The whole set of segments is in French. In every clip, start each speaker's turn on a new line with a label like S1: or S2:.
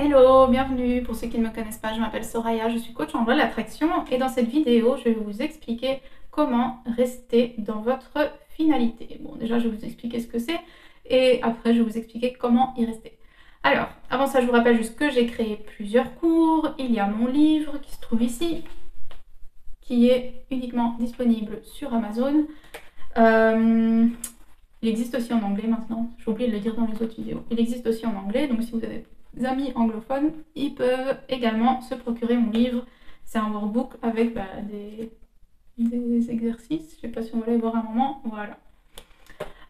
S1: Hello, bienvenue. Pour ceux qui ne me connaissent pas, je m'appelle Soraya, je suis coach en loi de l'attraction et dans cette vidéo, je vais vous expliquer comment rester dans votre finalité. Bon, déjà, je vais vous expliquer ce que c'est et après, je vais vous expliquer comment y rester. Alors, avant ça, je vous rappelle juste que j'ai créé plusieurs cours. Il y a mon livre qui se trouve ici, qui est uniquement disponible sur Amazon. Il existe aussi en anglais maintenant, j'ai oublié de le dire dans les autres vidéos. Il existe aussi en anglais, donc si vous avez des amis anglophones, ils peuvent également se procurer mon livre. C'est un workbook avec des exercices, je ne sais pas si on va les voir un moment, voilà.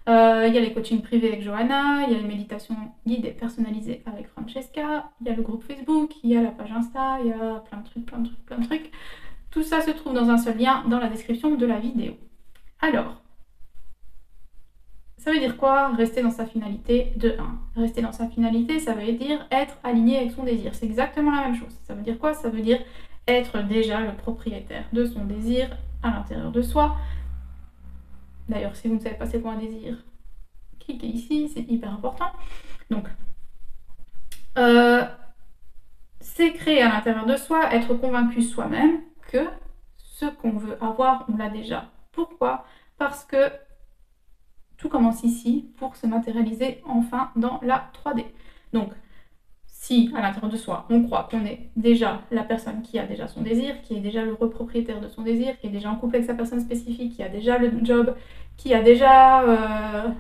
S1: Il y a les coachings privés avec Johanna, il y a les méditations guidées personnalisées avec Francesca, il y a le groupe Facebook, il y a la page Insta, il y a plein de trucs. Tout ça se trouve dans un seul lien dans la description de la vidéo. Alors, ça veut dire quoi, rester dans sa finalité de 1? Rester dans sa finalité, ça veut dire être aligné avec son désir. C'est exactement la même chose. Ça veut dire quoi? Ça veut dire être déjà le propriétaire de son désir à l'intérieur de soi. D'ailleurs, si vous ne savez pas c'est quoi un désir, cliquez ici, c'est hyper important. Donc, c'est créer à l'intérieur de soi, être convaincu soi-même que ce qu'on veut avoir, on l'a déjà. Pourquoi? Parce que tout commence ici pour se matérialiser enfin dans la 3D. Donc, si à l'intérieur de soi, on croit qu'on est déjà la personne qui a déjà son désir, qui est déjà le propriétaire de son désir, qui est déjà en couple avec sa personne spécifique, qui a déjà le job, qui a déjà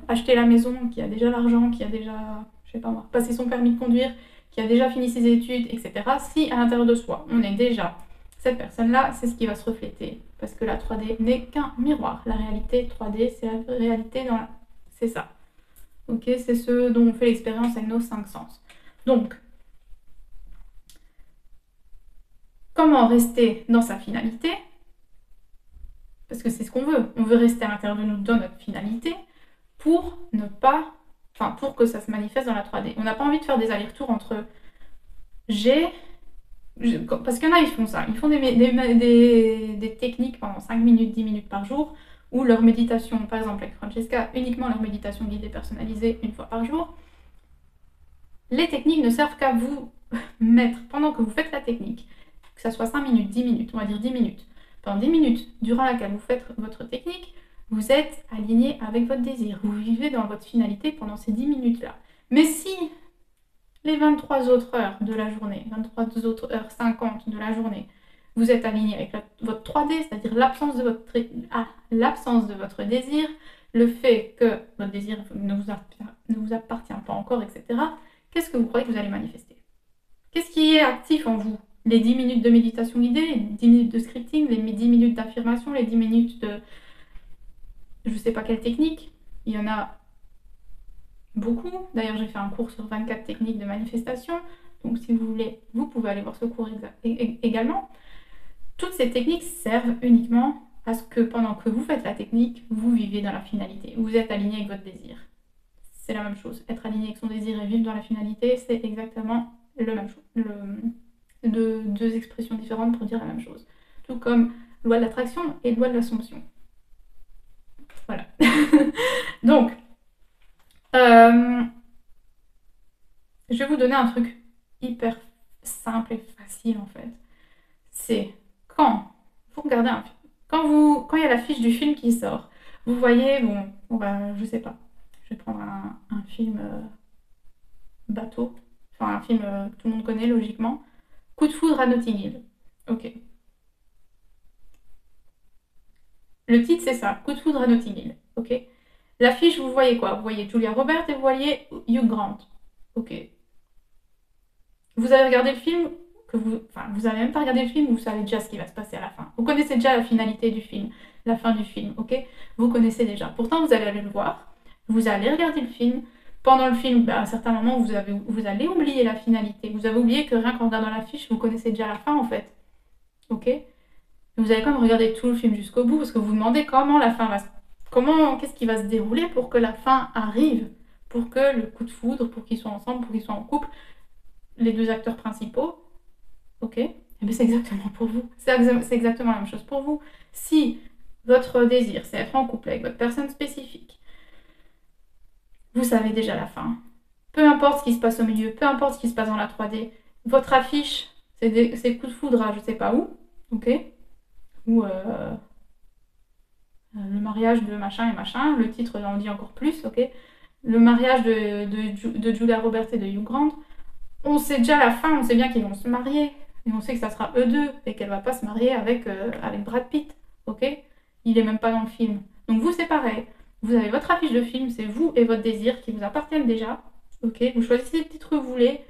S1: acheté la maison, qui a déjà l'argent, qui a déjà, je sais pas moi, passé son permis de conduire, qui a déjà fini ses études, etc. Si à l'intérieur de soi, on est déjà cette personne-là, c'est ce qui va se refléter. Parce que la 3D n'est qu'un miroir. La réalité 3D, c'est la réalité dans la... C'est ça. Ok, c'est ce dont on fait l'expérience avec nos 5 sens. Donc, comment rester dans sa finalité? Parce que c'est ce qu'on veut. On veut rester à l'intérieur de nous dans notre finalité pour ne pas... Enfin, pour que ça se manifeste dans la 3D. On n'a pas envie de faire des allers-retours entre parce qu'il y en a, ils font ça. Ils font des techniques pendant 5 minutes, 10 minutes par jour, ou leur méditation, par exemple avec Francesca, uniquement leur méditation guidée personnalisée une fois par jour. Les techniques ne servent qu'à vous mettre, pendant que vous faites la technique, que ça soit 5 minutes, 10 minutes, on va dire 10 minutes, pendant 10 minutes durant laquelle vous faites votre technique, vous êtes aligné avec votre désir. Vous vivez dans votre finalité pendant ces 10 minutes-là. Mais si les 23 autres heures de la journée, 23 autres heures 50 de la journée, vous êtes aligné avec votre 3D, c'est-à-dire l'absence de votre désir, le fait que votre désir ne vous appartient pas encore, etc. Qu'est-ce que vous croyez que vous allez manifester? Qu'est-ce qui est actif en vous? Les 10 minutes de méditation guidée, les 10 minutes de scripting, les 10 minutes d'affirmation, les 10 minutes de... je ne sais pas quelle technique. Il y en a beaucoup. D'ailleurs, j'ai fait un cours sur 24 techniques de manifestation. Donc, si vous voulez, vous pouvez aller voir ce cours également. Toutes ces techniques servent uniquement à ce que pendant que vous faites la technique, vous vivez dans la finalité. Vous êtes aligné avec votre désir. C'est la même chose. Être aligné avec son désir et vivre dans la finalité, c'est exactement le même chose. Deux expressions différentes pour dire la même chose. Tout comme loi de l'attraction et loi de l'assomption. Voilà. Donc, je vais vous donner un truc hyper simple et facile en fait. C'est quand vous regardez un film, quand il y a l'affiche du film qui sort, vous voyez, bon, je sais pas, je vais prendre un film bateau, enfin un film que tout le monde connaît logiquement, Coup de foudre à Notting Hill. Ok. Le titre c'est ça, Coup de foudre à Notting Hill. Ok. L'affiche, vous voyez quoi? Vous voyez Julia Roberts et vous voyez Hugh Grant. Ok. Vous avez regardé le film, vous avez même pas regardé le film, vous savez déjà ce qui va se passer à la fin. Vous connaissez déjà la finalité du film, la fin du film, ok? Vous connaissez déjà. Pourtant, vous allez aller le voir, vous allez regarder le film. Pendant le film, à un certain moment, vous allez oublier la finalité. Vous avez oublié que rien qu'en regardant l'affiche, vous connaissez déjà la fin en fait. Ok? Vous allez quand même regarder tout le film jusqu'au bout parce que vous vous demandez comment la fin va se... qu'est-ce qui va se dérouler pour que la fin arrive, pour que le coup de foudre, pour qu'ils soient ensemble, pour qu'ils soient en couple, les deux acteurs principaux, ok? Et bien c'est exactement pour vous. C'est exactement la même chose pour vous. Si votre désir, c'est être en couple avec votre personne spécifique, vous savez déjà la fin. Peu importe ce qui se passe au milieu, peu importe ce qui se passe dans la 3D, Votre affiche, c'est coup de foudre à je sais pas où, ok? Ou le mariage de machin et machin, le titre en dit encore plus, ok? Le mariage de Julia Roberts et de Hugh Grant, on sait déjà la fin, on sait bien qu'ils vont se marier. Et on sait que ça sera eux deux et qu'elle va pas se marier avec Brad Pitt, ok? Il est même pas dans le film. Donc vous, c'est pareil. Vous avez votre affiche de film, c'est vous et votre désir qui vous appartiennent déjà, ok? Vous choisissez le titre que vous voulez,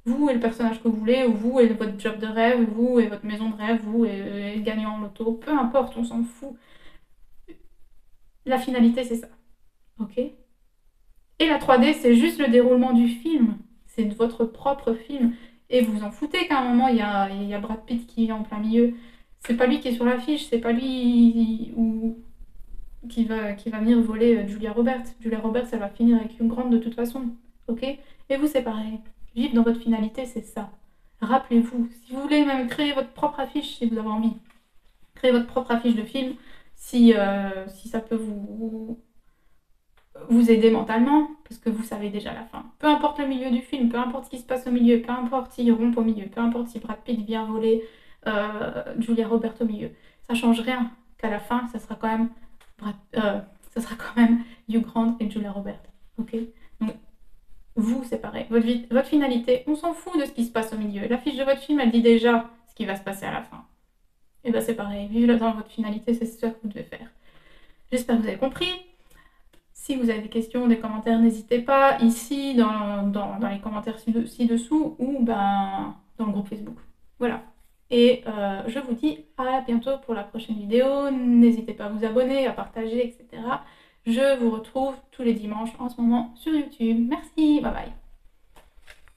S1: vous et le personnage que vous voulez, ou vous et votre job de rêve, vous et votre maison de rêve, vous et le gagnant en loto, peu importe, on s'en fout. La finalité, c'est ça, ok? Et la 3D, c'est juste le déroulement du film. C'est de votre propre film. Et vous vous en foutez qu'à un moment, il y a Brad Pitt qui est en plein milieu. C'est pas lui qui est sur l'affiche, c'est pas lui qui va venir voler Julia Roberts. Julia Roberts, elle va finir avec une grande de toute façon. Ok? Et vous, c'est pareil. Vivre dans votre finalité, c'est ça. Rappelez-vous, si vous voulez même créer votre propre affiche, si vous avez envie, créer votre propre affiche de film, si ça peut vous aider mentalement, parce que vous savez déjà la fin. Peu importe le milieu du film, peu importe ce qui se passe au milieu, peu importe s'ils rompent au milieu, peu importe si Brad Pitt vient voler Julia Roberts au milieu, ça change rien. Qu'à la fin, ça sera quand même ça sera quand même Hugh Grant et Julia Roberts. Ok? Donc vous, c'est pareil. Votre finalité, on s'en fout de ce qui se passe au milieu. La fiche de votre film, elle dit déjà ce qui va se passer à la fin. Et ben c'est pareil. Vivre dans votre finalité, c'est ce que vous devez faire. J'espère que vous avez compris. Si vous avez des questions, des commentaires, n'hésitez pas ici dans les commentaires ci-dessous ou dans le groupe Facebook. Voilà. Et je vous dis à bientôt pour la prochaine vidéo. N'hésitez pas à vous abonner, à partager, etc. Je vous retrouve tous les dimanches en ce moment sur YouTube. Merci, bye bye.